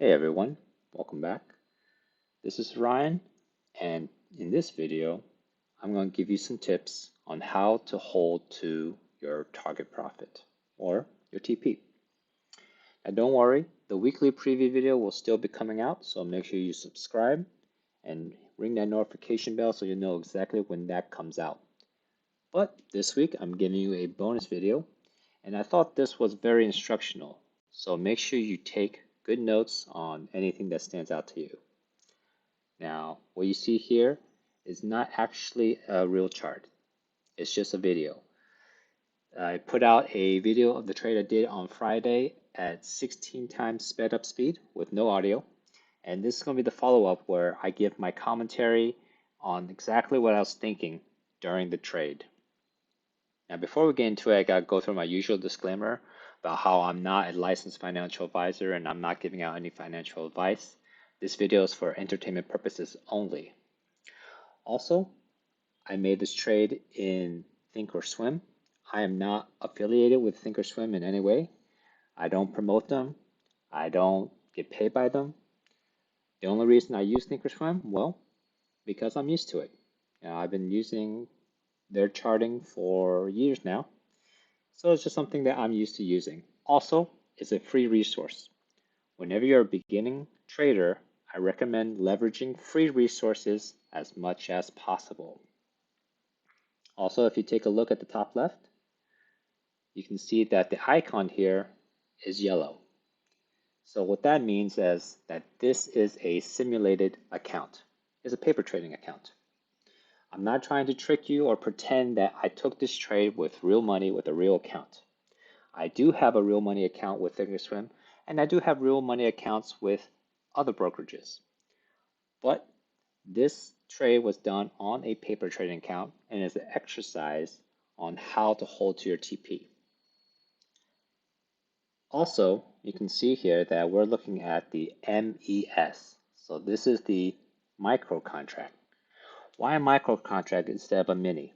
Hey everyone, welcome back. This is Ryan, and in this video, I'm going to give you some tips on how to hold to your target profit or your TP. Now don't worry, the weekly preview video will still be coming out, so make sure you subscribe and ring that notification bell so you know exactly when that comes out. But this week, I'm giving you a bonus video, and I thought this was very instructional, so make sure you take good notes on anything that stands out to you. Now, what you see here is not actually a real chart. It's just a video. I put out a video of the trade I did on Friday at 16 times sped up speed with no audio. And this is going to be the follow-up where I give my commentary on exactly what I was thinking during the trade. Now, before we get into it, I got to go through my usual disclaimer about how I'm not a licensed financial advisor and I'm not giving out any financial advice. This video is for entertainment purposes only. Also, I made this trade in Thinkorswim. I am not affiliated with Thinkorswim in any way. I don't promote them. I don't get paid by them. The only reason I use Thinkorswim, well, because I'm used to it. I've been using their charting for years now. So it's just something that I'm used to using. Also, it's a free resource. Whenever you're a beginning trader, I recommend leveraging free resources as much as possible. Also, if you take a look at the top left, you can see that the icon here is yellow. So what that means is that this is a simulated account. It's a paper trading account. I'm not trying to trick you or pretend that I took this trade with real money with a real account. I do have a real money account with Thinkorswim, and I do have real money accounts with other brokerages. But this trade was done on a paper trading account and is an exercise on how to hold to your TP. Also, you can see here that we're looking at the MES. So this is the micro contract. Why a micro contract instead of a mini?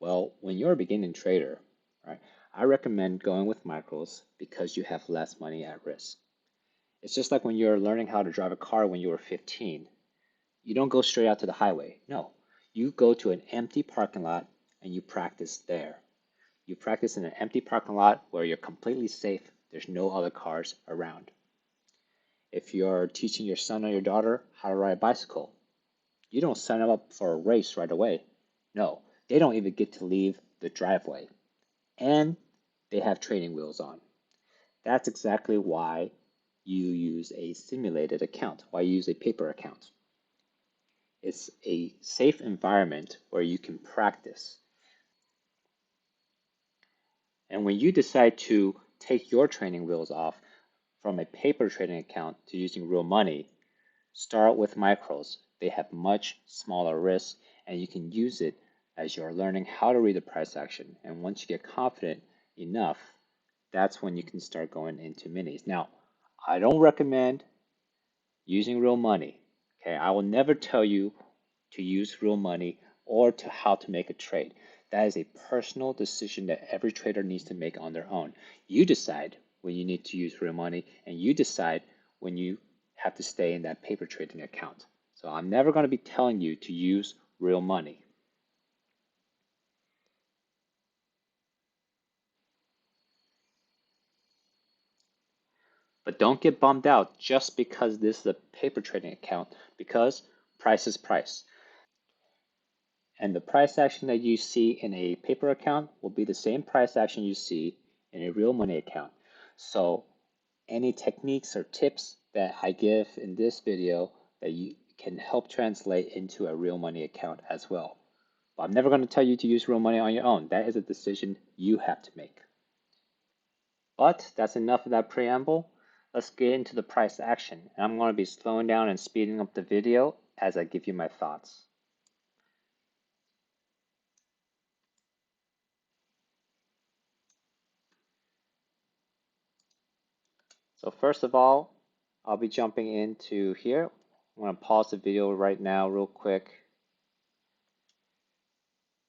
Well, when you're a beginning trader, right, I recommend going with micros because you have less money at risk. It's just like when you're learning how to drive a car when you were 15. You don't go straight out to the highway. No, you go to an empty parking lot and you practice there. You practice in an empty parking lot where you're completely safe. There's no other cars around. If you're teaching your son or your daughter how to ride a bicycle, you don't sign them up for a race right away. No, they don't even get to leave the driveway. And they have training wheels on. That's exactly why you use a simulated account, why you use a paper account. It's a safe environment where you can practice. And when you decide to take your training wheels off from a paper trading account to using real money, start with micros. They have much smaller risk and you can use it as you're learning how to read the price action. And once you get confident enough, that's when you can start going into minis. Now, I don't recommend using real money. Okay, I will never tell you to use real money or to how to make a trade. That is a personal decision that every trader needs to make on their own. You decide when you need to use real money and you decide when you have to stay in that paper trading account. So I'm never going to be telling you to use real money. But don't get bummed out just because this is a paper trading account, because price is price. And the price action that you see in a paper account will be the same price action you see in a real money account. So any techniques or tips that I give in this video that you can help translate into a real money account as well. But I'm never going to tell you to use real money on your own. That is a decision you have to make. But that's enough of that preamble. Let's get into the price action. And I'm going to be slowing down and speeding up the video as I give you my thoughts. So first of all, I'll be jumping into here. I'm going to pause the video right now real quick.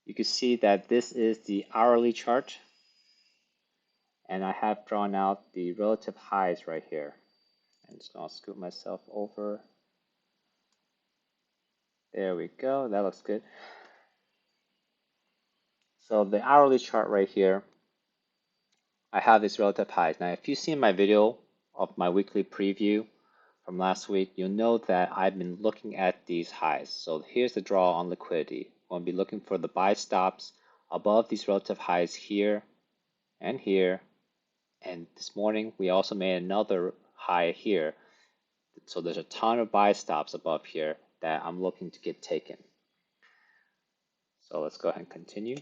You can see that this is the hourly chart, and I have drawn out the relative highs right here. I'm just gonna scoot myself over. There we go, that looks good. So the hourly chart right here, I have these relative highs. Now, if you've seen my video of my weekly preview from last week, you'll know that I've been looking at these highs. So here's the draw on liquidity. We'll be looking for the buy stops above these relative highs here and here. And this morning, we also made another high here. So there's a ton of buy stops above here that I'm looking to get taken. So let's go ahead and continue.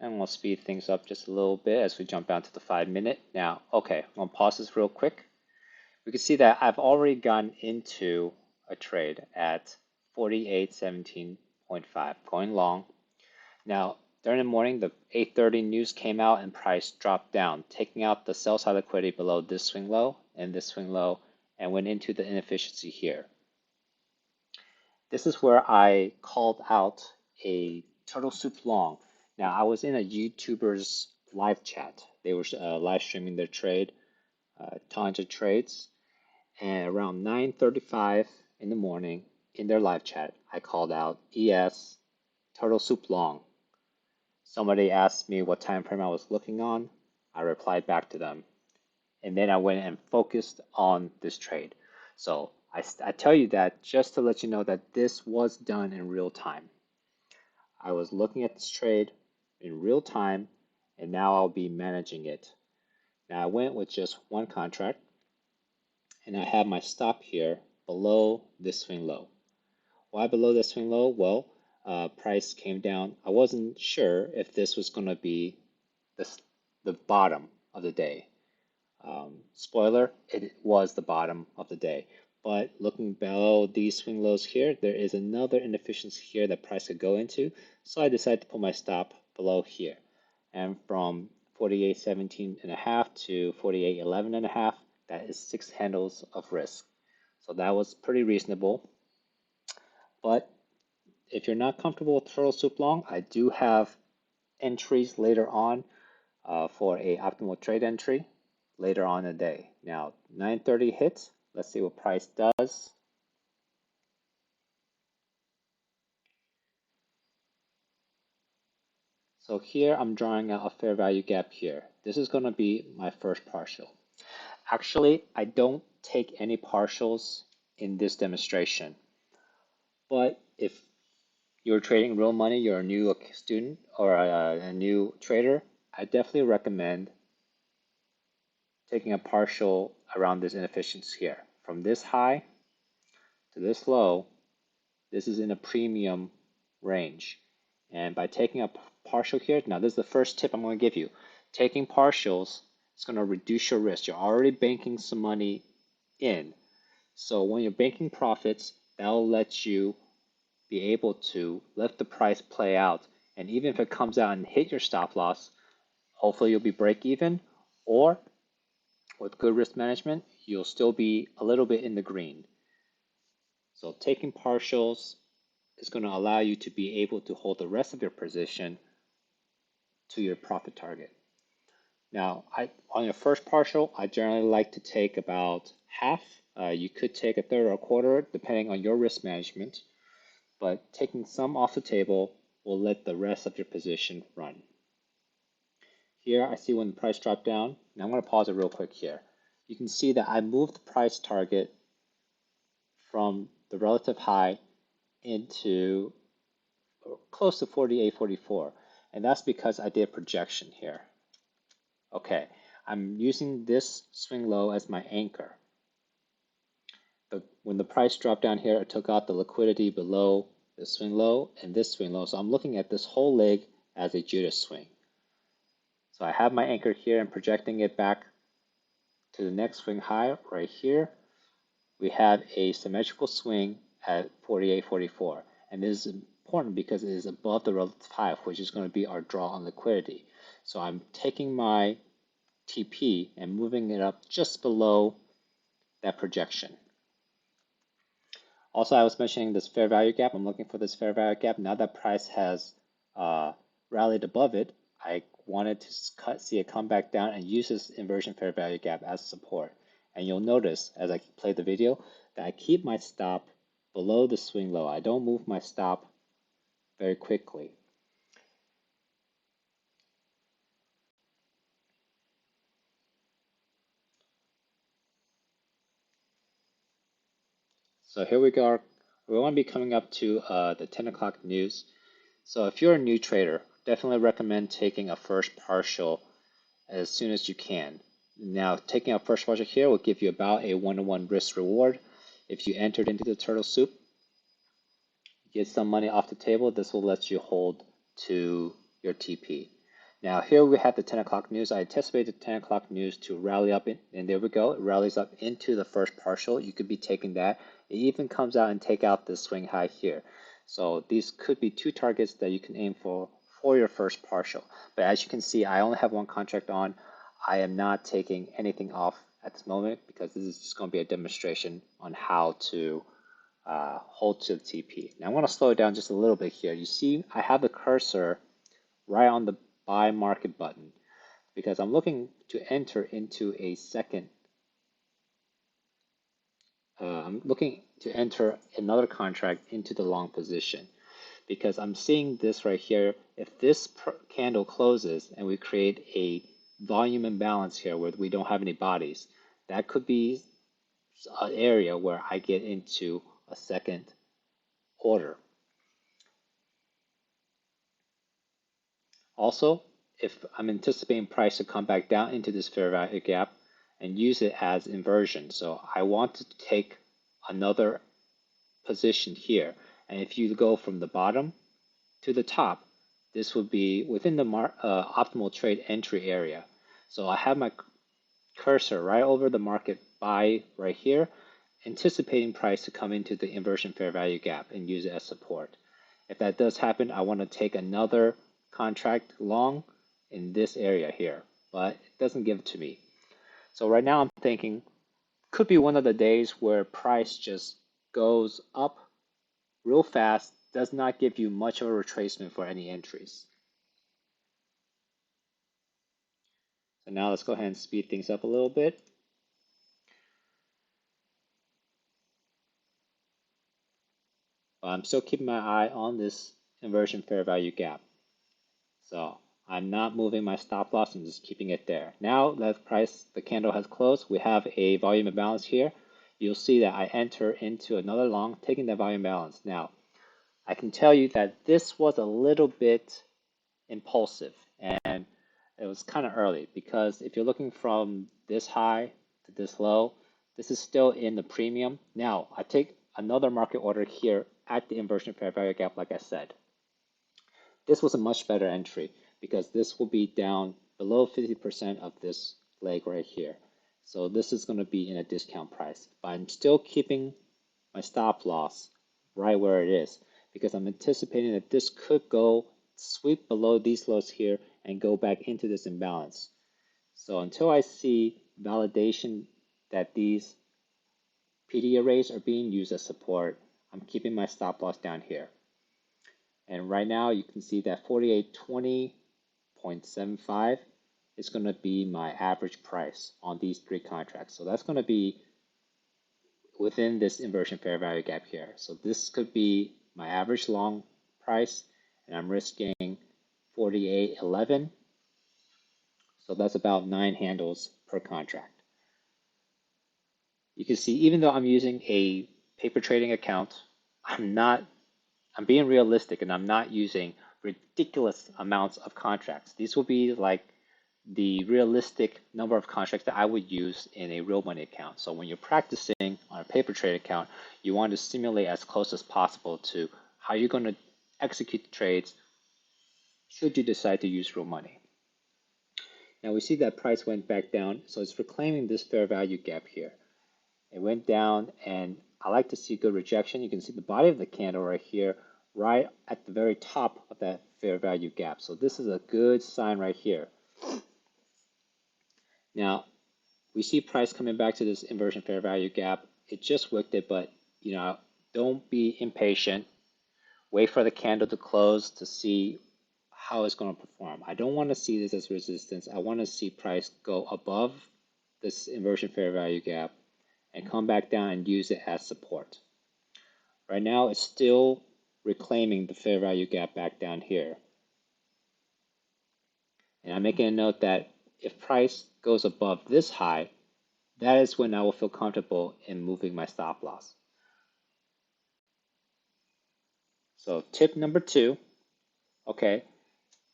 And we'll speed things up just a little bit as we jump down to the 5-minute. Now, okay, I'm gonna pause this real quick. We can see that I've already gotten into a trade at 48.17.5, going long. Now, during the morning, the 8:30 news came out and price dropped down, taking out the sell side liquidity below this swing low and this swing low, and went into the inefficiency here. This is where I called out a turtle soup long. Now, I was in a YouTuber's live chat. They were live streaming their trade, tons of trades, and around 9:35 in the morning in their live chat, I called out ES turtle soup long. Somebody asked me what time frame I was looking on. I replied back to them, and then I went and focused on this trade. So I tell you that just to let you know that this was done in real time. I was looking at this trade in real time, and now I'll be managing it. Now I went with just one contract, and I have my stop here below this swing low. Why below this swing low? Well, price came down. I wasn't sure if this was going to be the bottom of the day. Spoiler, it was the bottom of the day. But looking below these swing lows here, there is another inefficiency here that price could go into. So I decided to put my stop below here. And from 48.17.5 to 48.11.5, that is 6 handles of risk. So that was pretty reasonable. But if you're not comfortable with turtle soup long, I do have entries later on for a optimal trade entry later on in the day. Now 9:30 hits. Let's see what price does. So here I'm drawing out a fair value gap here. This is going to be my first partial. Actually, I don't take any partials in this demonstration. But if you're trading real money, you're a new student or a new trader, I definitely recommend taking a partial around this inefficiency here. From this high to this low, this is in a premium range. And by taking a partial here, now this is the first tip I'm going to give you. Taking partials is going to reduce your risk. You're already banking some money in. So when you're banking profits, that'll let you be able to let the price play out. And even if it comes out and hit your stop loss, hopefully you'll be break even, or with good risk management, you'll still be a little bit in the green. So taking partials is going to allow you to be able to hold the rest of your position to your profit target. Now, on your first partial, I generally like to take about half. You could take a third or a quarter, depending on your risk management, but taking some off the table will let the rest of your position run. Here, I see when the price dropped down. Now I'm going to pause it real quick here. You can see that I moved the price target from the relative high into close to 48.44, and that's because I did projection here. Okay, I'm using this swing low as my anchor. But when the price dropped down here, it took out the liquidity below this swing low and this swing low. So I'm looking at this whole leg as a Judas swing. So I have my anchor here and projecting it back to the next swing high right here. We have a symmetrical swing at 48.44. And this is important because it is above the relative high, which is going to be our draw on liquidity. So I'm taking my TP and moving it up just below that projection. Also, I was mentioning this fair value gap. I'm looking for this fair value gap. Now that price has rallied above it, I wanted to see it come back down and use this inversion fair value gap as support. And you'll notice as I play the video that I keep my stop below the swing low. I don't move my stop very quickly. So here we go. We want to be coming up to the 10 o'clock news. So if you're a new trader, definitely recommend taking a first partial as soon as you can. Now, taking a first partial here will give you about a 1-to-1 risk reward. If you entered into the turtle soup, get some money off the table, this will let you hold to your TP. Now here we have the 10 o'clock news. I anticipate the 10 o'clock news to rally up, and there we go. It rallies up into the first partial. You could be taking that. It even comes out and take out this swing high here. So these could be two targets that you can aim for your first partial. But as you can see, I only have one contract on. I am not taking anything off at this moment because this is just going to be a demonstration on how to hold to the TP. Now I'm going to slow it down just a little bit here. You see I have the cursor right on the buy market button because I'm looking to enter into a second. I'm looking to enter another contract into the long position because I'm seeing this right here. If this candle closes and we create a volume imbalance here where we don't have any bodies, that could be an area where I get into a second order. Also, if I'm anticipating price to come back down into this fair value gap and use it as inversion, so I want to take another position here. And if you go from the bottom to the top, this would be within the optimal trade entry area. So I have my cursor right over the market buy right here, anticipating price to come into the inversion fair value gap and use it as support. If that does happen, I want to take another contract long in this area here, but it doesn't give it to me. So right now I'm thinking could be one of the days where price just goes up real fast, does not give you much of a retracement for any entries. So now let's go ahead and speed things up a little bit. I'm still keeping my eye on this inversion fair value gap. So I'm not moving my stop loss, I'm just keeping it there. Now that the candle has closed, we have a volume imbalance here. You'll see that I enter into another long, taking that volume balance. Now, I can tell you that this was a little bit impulsive and it was kind of early because if you're looking from this high to this low, this is still in the premium. Now, I take another market order here at the inversion fair value gap, like I said. This was a much better entry because this will be down below 50% of this leg right here. So this is going to be in a discount price, but I'm still keeping my stop loss right where it is because I'm anticipating that this could go sweep below these lows here and go back into this imbalance. So until I see validation that these PD arrays are being used as support, I'm keeping my stop loss down here. And right now you can see that 4820.75 is going to be my average price on these three contracts. So that's going to be within this inversion fair value gap here. So this could be my average long price, and I'm risking 48.11. So that's about 9 handles per contract. You can see even though I'm using a paper trading account, I'm being realistic and I'm not using ridiculous amounts of contracts. These will be like the realistic number of contracts that I would use in a real money account. So when you're practicing on a paper trade account, you want to simulate as close as possible to how you're going to execute the trades should you decide to use real money. Now we see that price went back down, so it's reclaiming this fair value gap here. It went down, and I like to see good rejection. You can see the body of the candle right here, right at the very top of that fair value gap. So this is a good sign right here. Now, we see price coming back to this inversion fair value gap. It just wicked it, but don't be impatient. Wait for the candle to close to see how it's going to perform. I don't want to see this as resistance. I want to see price go above this inversion fair value gap and come back down and use it as support. Right now, it's still reclaiming the fair value gap back down here. And I'm making a note that if price goes above this high, that is when I will feel comfortable in moving my stop loss. So tip number two, okay,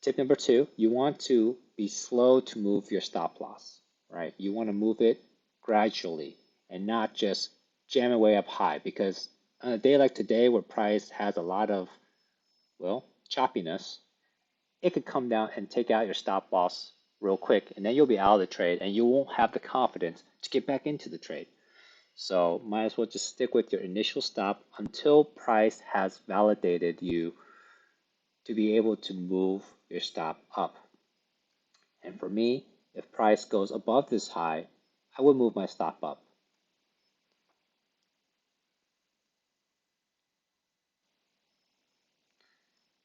tip number two, you want to be slow to move your stop loss, right? You want to move it gradually and not just jam it way up high, because on a day like today where price has a lot of, well, choppiness, it could come down and take out your stop loss real quick, and then you'll be out of the trade and you won't have the confidence to get back into the trade. So might as well just stick with your initial stop until price has validated you to be able to move your stop up. And for me, if price goes above this high, I would move my stop up.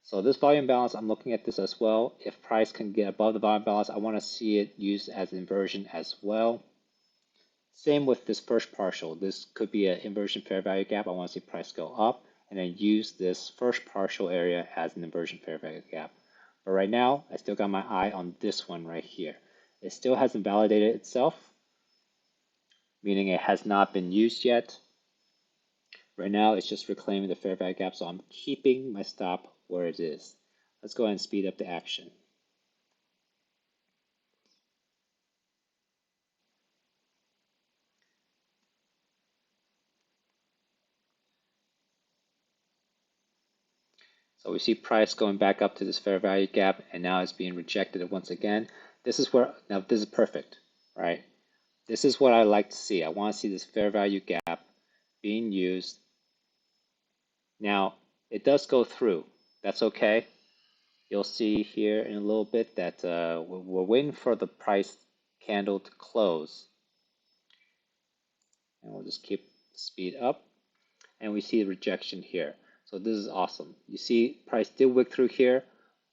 So this volume balance, I'm looking at this as well. If price can get above the volume balance, I want to see it used as inversion as well. Same with this first partial. This could be an inversion fair value gap. I want to see price go up and then use this first partial area as an inversion fair value gap. But right now, I still got my eye on this one right here. It still hasn't validated itself, meaning it has not been used yet. Right now, it's just reclaiming the fair value gap, so I'm keeping my stop where it is. Let's go ahead and speed up the action. So we see price going back up to this fair value gap, and now it's being rejected once again. This is where, now this is perfect, right? This is what I like to see. I want to see this fair value gap being used. Now, it does go through. That's okay. You'll see here in a little bit that we're waiting for the price candle to close. And we'll just keep speed up. And we see the rejection here. So this is awesome. You see price did wick through here,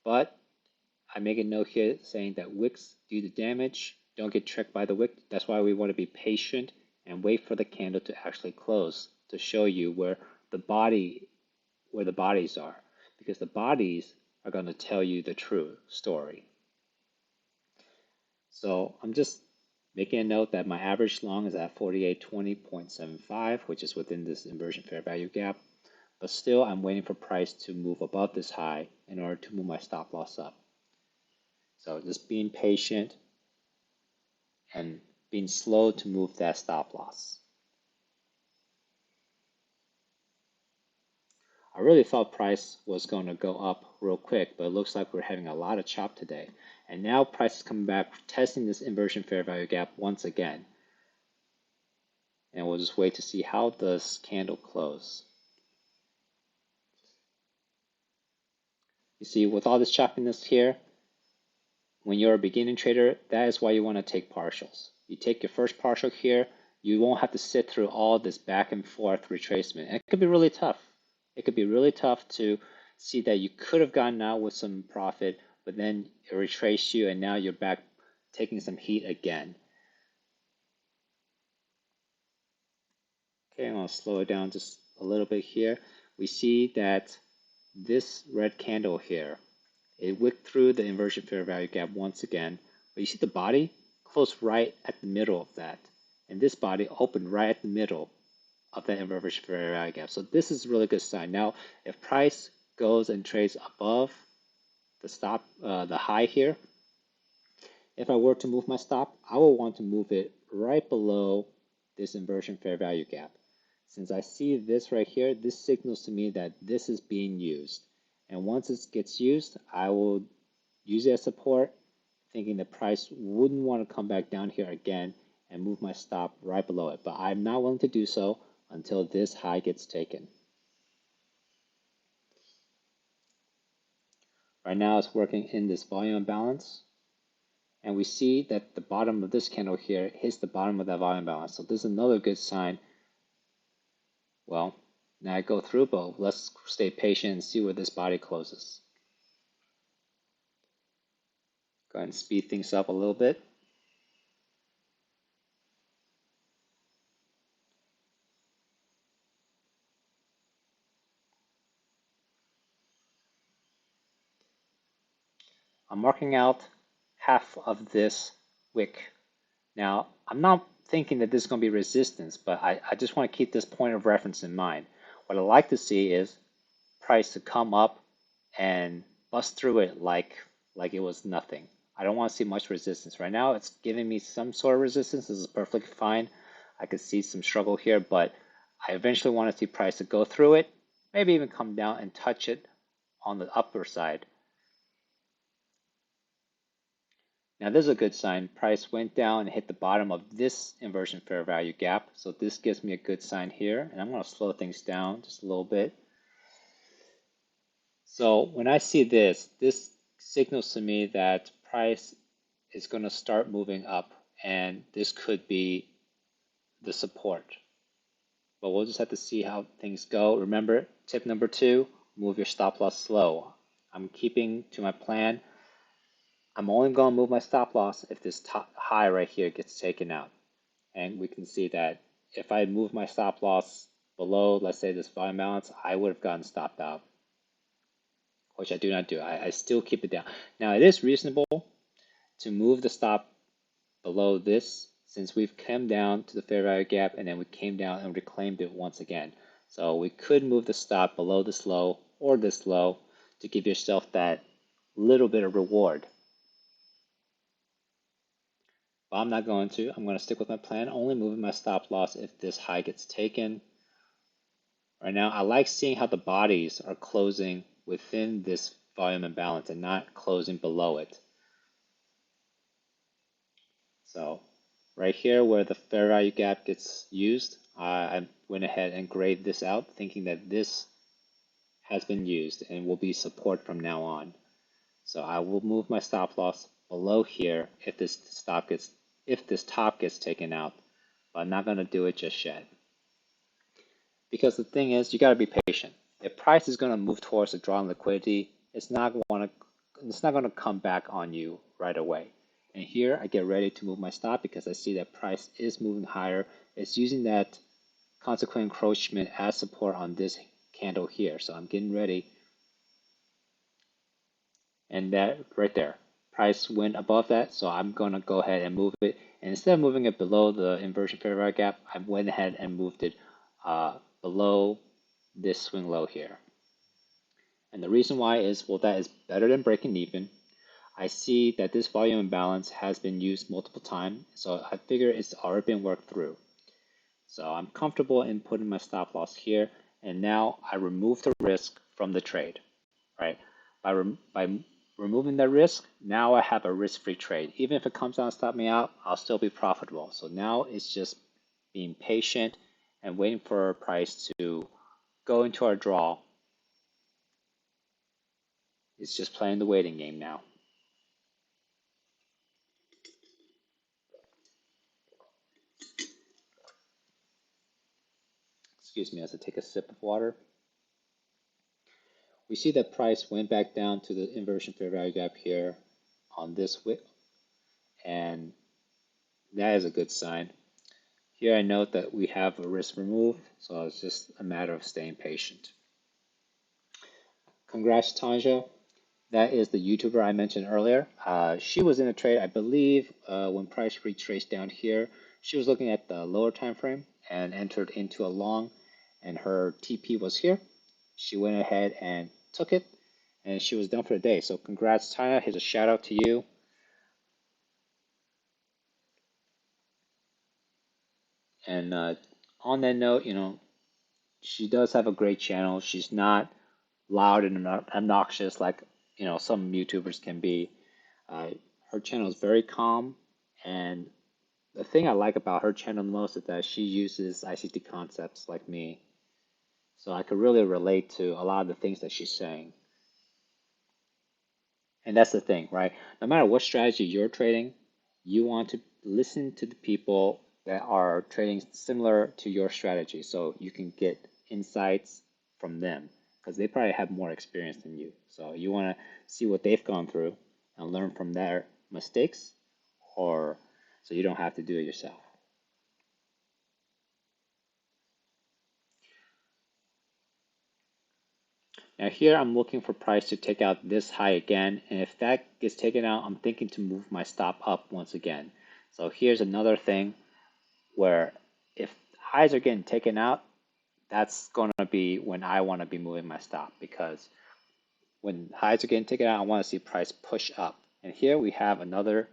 but I make a note here saying that wicks do the damage. Don't get tricked by the wick. That's why we want to be patient and wait for the candle to actually close to show you where the bodies are, because the bodies are going to tell you the true story. So I'm just making a note that my average long is at 4820.75, which is within this inversion fair value gap. But still, I'm waiting for price to move above this high in order to move my stop loss up. So just being patient and being slow to move that stop loss. I really thought price was going to go up real quick, but it looks like we're having a lot of chop today. And now price is coming back, testing this inversion fair value gap once again. And we'll just wait to see how this candle close. You see, with all this choppiness here, when you're a beginning trader, that is why you want to take partials. You take your first partial here, you won't have to sit through all this back and forth retracement. And it could be really tough. It could be really tough to see that you could have gotten out with some profit, but then it retraced you and now you're back taking some heat again. Okay, I'm going to slow it down just a little bit here. We see that this red candle here, it wicked through the inversion fair value gap once again, but you see the body closed right at the middle of that. And this body opened right at the middle of that inversion fair value gap. So this is a really good sign. Now, if price goes and trades above the stop, the high here, if I were to move my stop, I will want to move it right below this inversion fair value gap. Since I see this right here, this signals to me that this is being used. And once it gets used, I will use it as support, thinking the price wouldn't want to come back down here again and move my stop right below it. But I'm not willing to do so until this high gets taken. Right now it's working in this volume balance. And we see that the bottom of this candle here hits the bottom of that volume balance. So this is another good sign. Well, now I go through, but let's stay patient and see where this body closes. Go ahead and speed things up a little bit. I'm marking out half of this wick. Now, I'm not thinking that this is going to be resistance, but I just want to keep this point of reference in mind. What I like to see is price to come up and bust through it like it was nothing. I don't want to see much resistance. Right now, it's giving me some sort of resistance. This is perfectly fine. I could see some struggle here, but I eventually want to see price to go through it, maybe even come down and touch it on the upper side. Now this is a good sign. Price went down and hit the bottom of this inversion fair value gap. So this gives me a good sign here. And I'm going to slow things down just a little bit. So when I see this, this signals to me that price is going to start moving up. And this could be the support. But we'll just have to see how things go. Remember, tip number 2, move your stop loss slow. I'm keeping to my plan. I'm only going to move my stop loss if this top high right here gets taken out. And we can see that if I move my stop loss below, let's say this volume balance, I would have gotten stopped out, which I do not do. I still keep it down. Now it is reasonable to move the stop below this since we've come down to the fair value gap and then we came down and reclaimed it once again. So we could move the stop below this low or this low to give yourself that little bit of reward. But I'm not going to. I'm going to stick with my plan, only moving my stop loss if this high gets taken. Right now, I like seeing how the bodies are closing within this volume imbalance and not closing below it. So right here where the fair value gap gets used, I went ahead and grayed this out, thinking that this has been used and will be support from now on. So I will move my stop loss below here if this top gets taken out, but I'm not going to do it just yet. Because the thing is, you got to be patient. If price is going to move towards a draw in liquidity, it's not going to come back on you right away. And here I get ready to move my stop because I see that price is moving higher. It's using that consequent encroachment as support on this candle here. So I'm getting ready. And that right there, price went above that. So I'm going to go ahead and move it. And instead of moving it below the inversion fair value gap, I went ahead and moved it below this swing low here. And the reason why is, well, that is better than breaking even. I see that this volume imbalance has been used multiple times, so I figure it's already been worked through. So I'm comfortable in putting my stop loss here, and now I remove the risk from the trade, right? By removing that risk, now I have a risk-free trade. Even if it comes down and stop me out, I'll still be profitable. So now it's just being patient and waiting for our price to go into our draw. It's just playing the waiting game now. Excuse me as I take a sip of water. We see that price went back down to the inversion fair value gap here on this wick, and that is a good sign. Here I note that we have a risk removed, so it's just a matter of staying patient. Congrats, Tanja. That is the YouTuber I mentioned earlier. She was in a trade, I believe, when price retraced down here. She was looking at the lower time frame and entered into a long, and her TP was here. She went ahead and took it, and she was done for the day. So congrats, Tanya. Here's a shout out to you. And on that note, she does have a great channel. She's not loud and obnoxious like some YouTubers can be. Her channel is very calm, and the thing I like about her channel the most is that she uses ICT concepts like me, so I could really relate to a lot of the things that she's saying. And that's the thing, right? No matter what strategy you're trading, you want to listen to the people that are trading similar to your strategy so you can get insights from them because they probably have more experience than you. So you want to see what they've gone through and learn from mistakes, or so you don't have to do it yourself. Now here I'm looking for price to take out this high again, and if that gets taken out, I'm thinking to move my stop up once again. So here's another thing where if highs are getting taken out, that's going to be when I want to be moving my stop, because when highs are getting taken out, I want to see price push up. And here we have another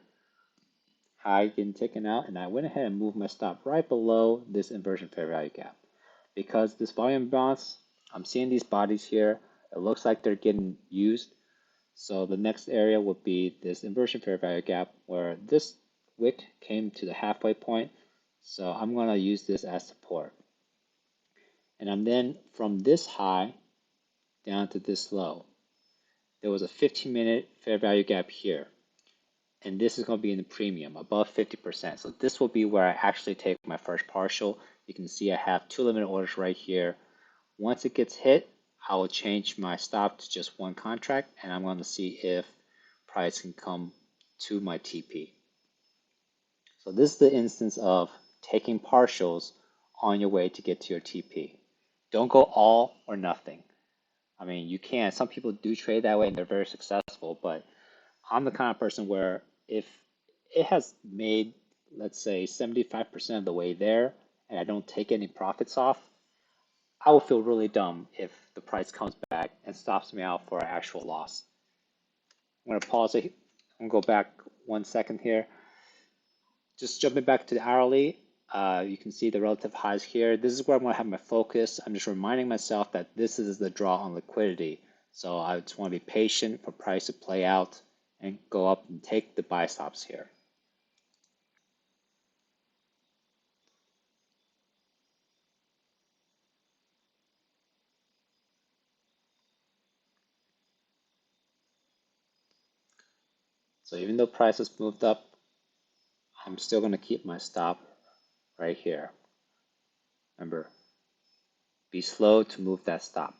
high getting taken out, and I went ahead and moved my stop right below this inversion fair value gap. Because this volume imbalance, I'm seeing these bodies here, it looks like they're getting used. So the next area would be this inversion fair value gap where this wick came to the halfway point. So I'm going to use this as support. And I'm then from this high down to this low. There was a 15-minute fair value gap here. And this is going to be in the premium above 50%. So this will be where I actually take my first partial. You can see I have 2 limited orders right here. Once it gets hit, I will change my stop to just one contract, and I'm going to see if price can come to my TP. So this is the instance of taking partials on your way to get to your TP. Don't go all or nothing. I mean, you can. Some people do trade that way and they're very successful, but I'm the kind of person where if it has made, let's say, 75% of the way there and I don't take any profits off, I will feel really dumb if the price comes back and stops me out for an actual loss. I'm going to pause it. I'm going to go back 1 second here. Just jumping back to the hourly, you can see the relative highs here. This is where I'm going to have my focus. I'm just reminding myself that this is the draw on liquidity. So I just want to be patient for price to play out and go up and take the buy stops here. So even though price has moved up, I'm still going to keep my stop right here. Remember, be slow to move that stop.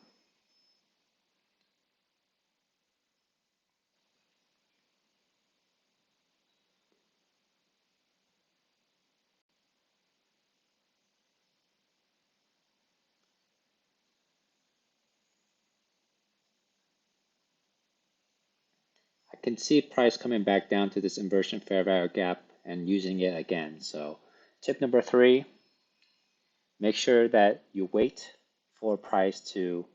I can see price coming back down to this inversion fair value gap and using it again. So tip number 3, make sure that you wait for price to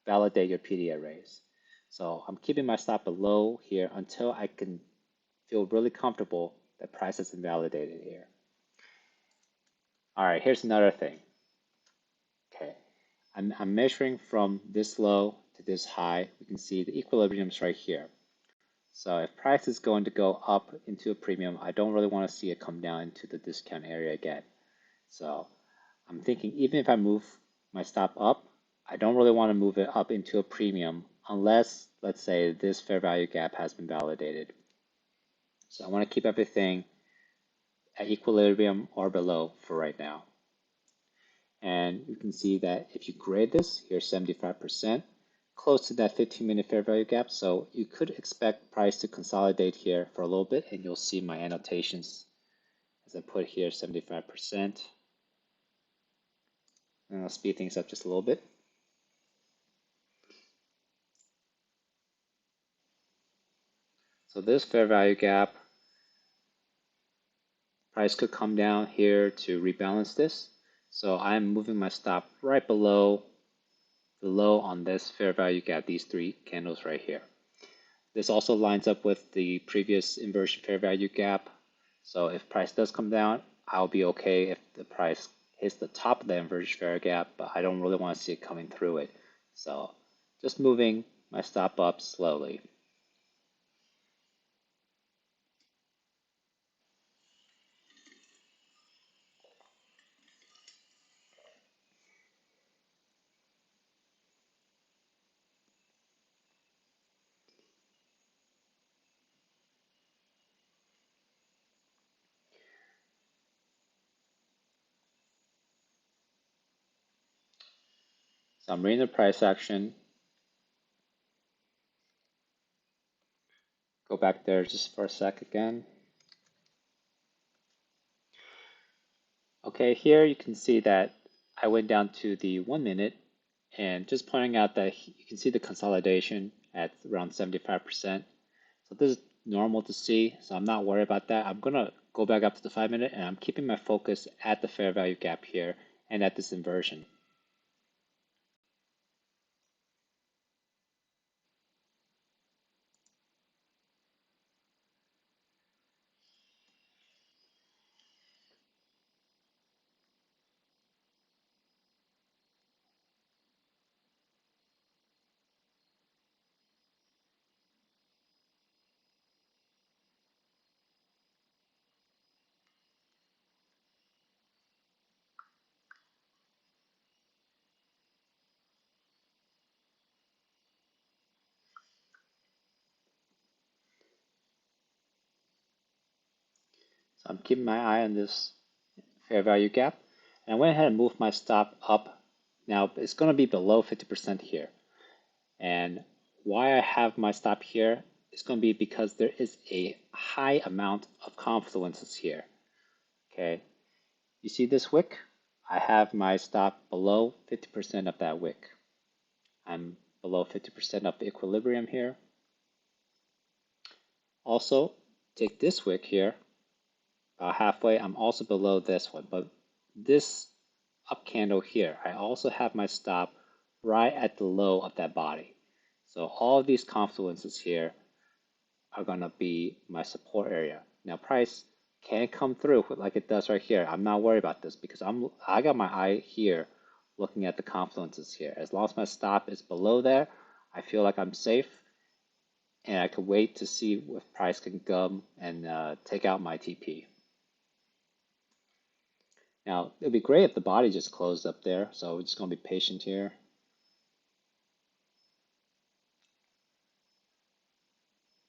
validate your PD arrays. So I'm keeping my stop below here until I can feel really comfortable that price has been validated here. All right, here's another thing. Okay, I'm measuring from this low to this high. We can see the equilibrium is right here. So if price is going to go up into a premium, I don't really want to see it come down into the discount area again. So I'm thinking even if I move my stop up, I don't really want to move it up into a premium unless, let's say, this fair value gap has been validated. So I want to keep everything at equilibrium or below for right now. And you can see that if you grade this, here's 75%, close to that 15-minute fair value gap. So you could expect price to consolidate here for a little bit, and you'll see my annotations as I put here 75%. And I'll speed things up just a little bit. So this fair value gap, price could come down here to rebalance this. So I'm moving my stop right below the low on this fair value gap, these 3 candles right here. This also lines up with the previous inversion fair value gap. So if price does come down, I'll be okay if the price hits the top of the inversion fair gap, but I don't really want to see it coming through it. So just moving my stop up slowly. So I'm reading the price action. Go back there just for a sec again. Okay, here you can see that I went down to the 1 minute and just pointing out that you can see the consolidation at around 75%. So this is normal to see, so I'm not worried about that. I'm gonna go back up to the 5 minute and I'm keeping my focus at the fair value gap here and at this inversion. So I'm keeping my eye on this fair value gap. And I went ahead and moved my stop up. Now it's going to be below 50% here. And why I have my stop here is going to be because there is a high amount of confluences here. Okay, you see this wick? I have my stop below 50% of that wick. I'm below 50% of the equilibrium here. Also, take this wick here, about halfway, I'm also below this one, but this up candle here, I also have my stop right at the low of that body. So all of these confluences here are going to be my support area. Now price can come through like it does right here. I'm not worried about this because I got my eye here looking at the confluences here. As long as my stop is below there, I feel like I'm safe and I could wait to see if price can come and take out my TP. Now, it'd be great if the body just closed up there, so we're just going to be patient here.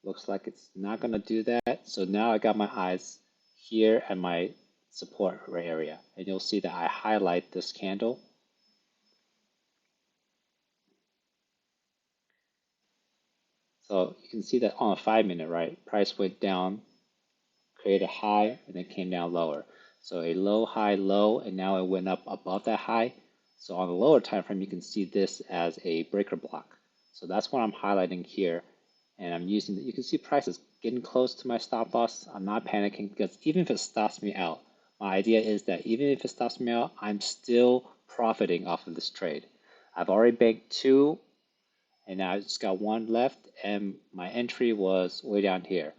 Looks like it's not going to do that, so now I got my eyes here at my support area, and you'll see that I highlight this candle. So you can see that on a 5 minute, right, price went down, created a high, and then came down lower. So a low, high, low, and now it went up above that high. So on the lower time frame, you can see this as a breaker block. So that's what I'm highlighting here. And I'm using, you can see prices getting close to my stop loss. I'm not panicking because even if it stops me out, my idea is that even if it stops me out, I'm still profiting off of this trade. I've already banked 2, and now I just got 1 left, and my entry was way down here.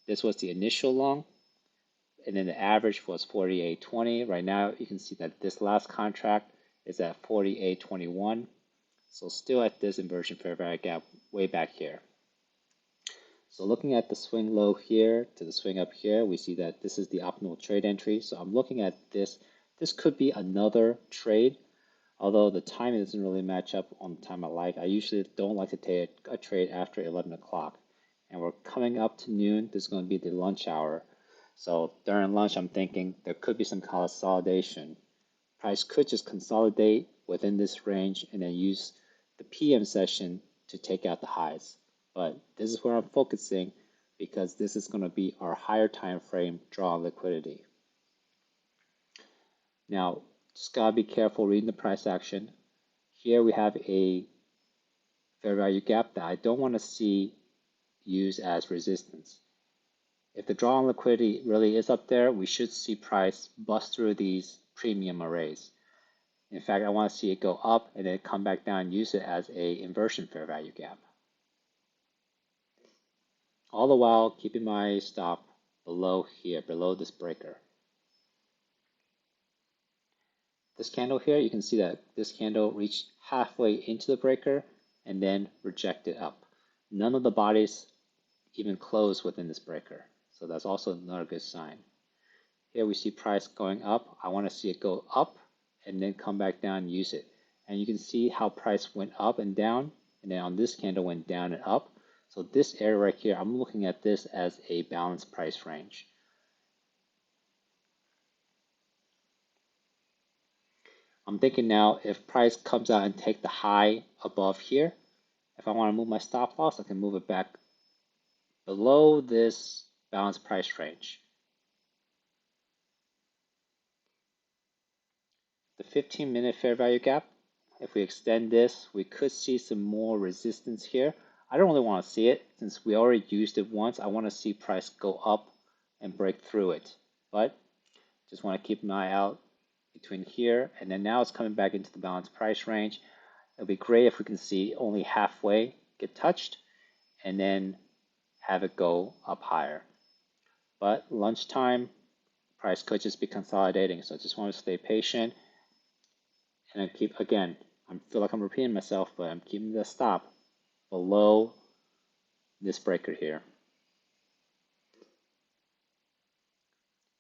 This was the initial long, and then the average was 48.20. Right now, you can see that this last contract is at 48.21. So still at this inversion fair value gap way back here. So looking at the swing low here to the swing up here, we see that this is the optimal trade entry. So I'm looking at this. This could be another trade, although the timing doesn't really match up on the time I like. I usually don't like to take a trade after 11 o'clock. And we're coming up to noon. This is going to be the lunch hour. So during lunch, I'm thinking there could be some consolidation. Price could just consolidate within this range and then use the PM session to take out the highs. But this is where I'm focusing because this is going to be our higher time frame draw on liquidity. Now, just gotta be careful reading the price action. Here we have a fair value gap that I don't want to see used as resistance. If the draw on liquidity really is up there, we should see price bust through these premium arrays. In fact, I want to see it go up and then come back down and use it as a inversion fair value gap. All the while keeping my stop below here, below this breaker. This candle here, you can see that this candle reached halfway into the breaker and then rejected up. None of the bodies even closed within this breaker. So that's also another good sign. Here we see price going up. I want to see it go up and then come back down and use it. And you can see how price went up and down, and then on this candle went down and up. So this area right here, I'm looking at this as a balanced price range. I'm thinking now if price comes out and take the high above here, if I want to move my stop loss, I can move it back below this balanced price range. The 15-minute fair value gap, if we extend this, we could see some more resistance here. I don't really want to see it since we already used it once. I want to see price go up and break through it, but just want to keep an eye out between here and then now it's coming back into the balanced price range. It'll be great if we can see only halfway get touched and then have it go up higher. But lunchtime, price could just be consolidating. So I just want to stay patient. And I keep, again, I feel like I'm repeating myself, but I'm keeping the stop below this breaker here.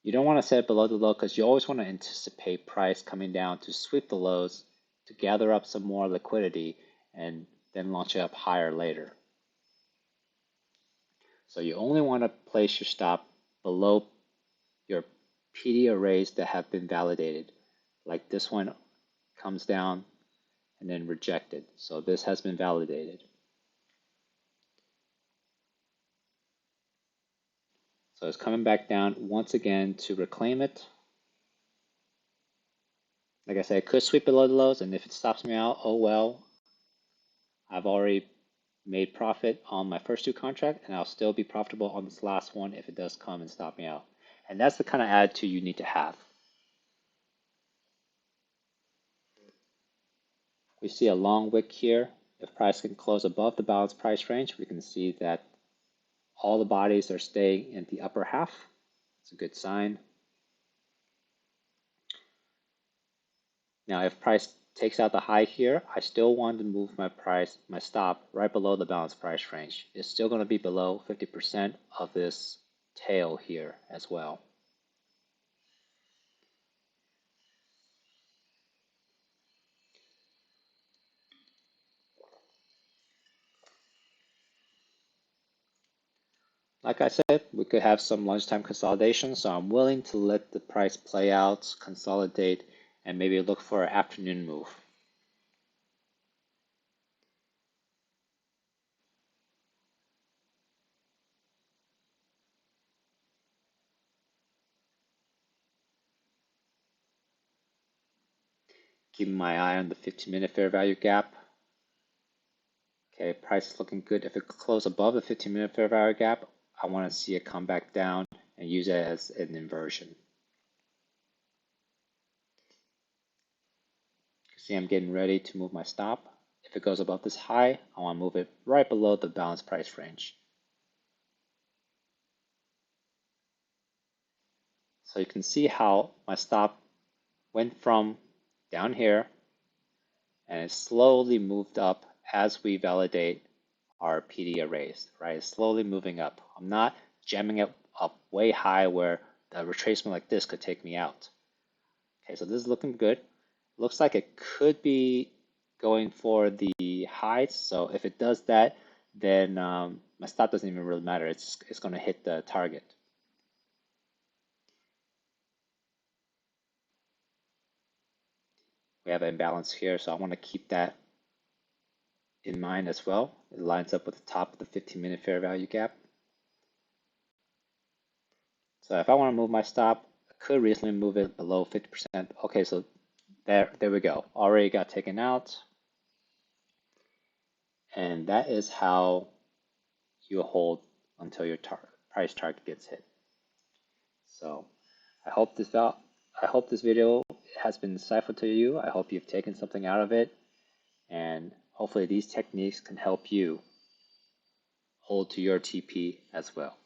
You don't want to set it below the low because you always want to anticipate price coming down to sweep the lows to gather up some more liquidity and then launch it up higher later. So you only want to place your stop below your PD arrays that have been validated. Like this one comes down and then rejected. So this has been validated. So it's coming back down once again to reclaim it. Like I said, it could sweep below the lows, and if it stops me out, oh well. I've already made profit on my first two contracts, and I'll still be profitable on this last one if it does come and stop me out. And that's the kind of attitude you need to have. We see a long wick here. If price can close above the balanced price range, we can see that all the bodies are staying in the upper half. It's a good sign. Now, if price takes out the high here, I still want to move my stop right below the balanced price range. It's still going to be below 50% of this tail here as well. Like I said, we could have some lunchtime consolidation, so I'm willing to let the price play out, consolidate, and maybe look for an afternoon move. Keeping my eye on the 15-minute fair value gap. Okay, price is looking good. If it closes above the 15-minute fair value gap, I want to see it come back down and use it as an inversion. See, I'm getting ready to move my stop. If it goes above this high, I want to move it right below the balanced price range. So you can see how my stop went from down here and it slowly moved up as we validate our PD arrays, right? It's slowly moving up. I'm not jamming it up way high where a retracement like this could take me out. Okay, so this is looking good. Looks like it could be going for the highs. So if it does that, then my stop doesn't even really matter. It's going to hit the target. We have an imbalance here, so I want to keep that in mind as well. It lines up with the top of the 15-minute fair value gap. So if I want to move my stop, I could reasonably move it below 50%. Okay, so there we go. Already got taken out. And that is how you hold until your price target gets hit. So I hope this video has been insightful to you. I hope you've taken something out of it, and hopefully these techniques can help you hold to your TP as well.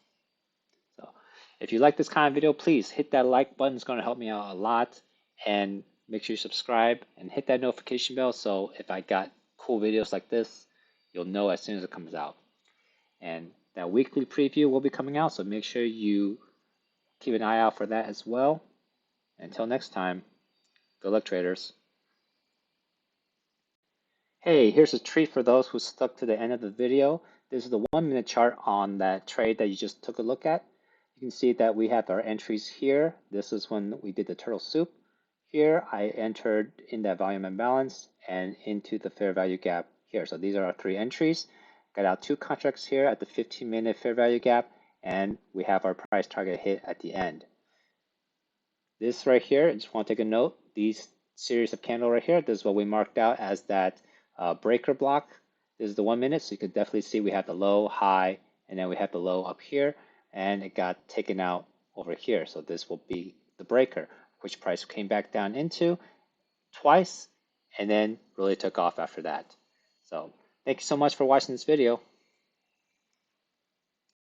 So if you like this kind of video, please hit that like button. It's going to help me out a lot, and make sure you subscribe and hit that notification bell so if I got cool videos like this, you'll know as soon as it comes out. And that weekly preview will be coming out, so make sure you keep an eye out for that as well. Until next time, good luck, traders. Hey, here's a treat for those who stuck to the end of the video. This is the 1-minute chart on that trade that you just took a look at. You can see that we have our entries here. This is when we did the turtle soup. Here, I entered in that volume imbalance and into the fair value gap here. So these are our 3 entries. got out 2 contracts here at the 15-minute fair value gap, and we have our price target hit at the end. This right here, I just want to take a note, these series of candle right here, this is what we marked out as that breaker block. This is the 1 minute, so you can definitely see we have the low, high, and then we have the low up here, and it got taken out over here. So this will be the breaker, which price came back down into twice, and then really took off after that. So thank you so much for watching this video.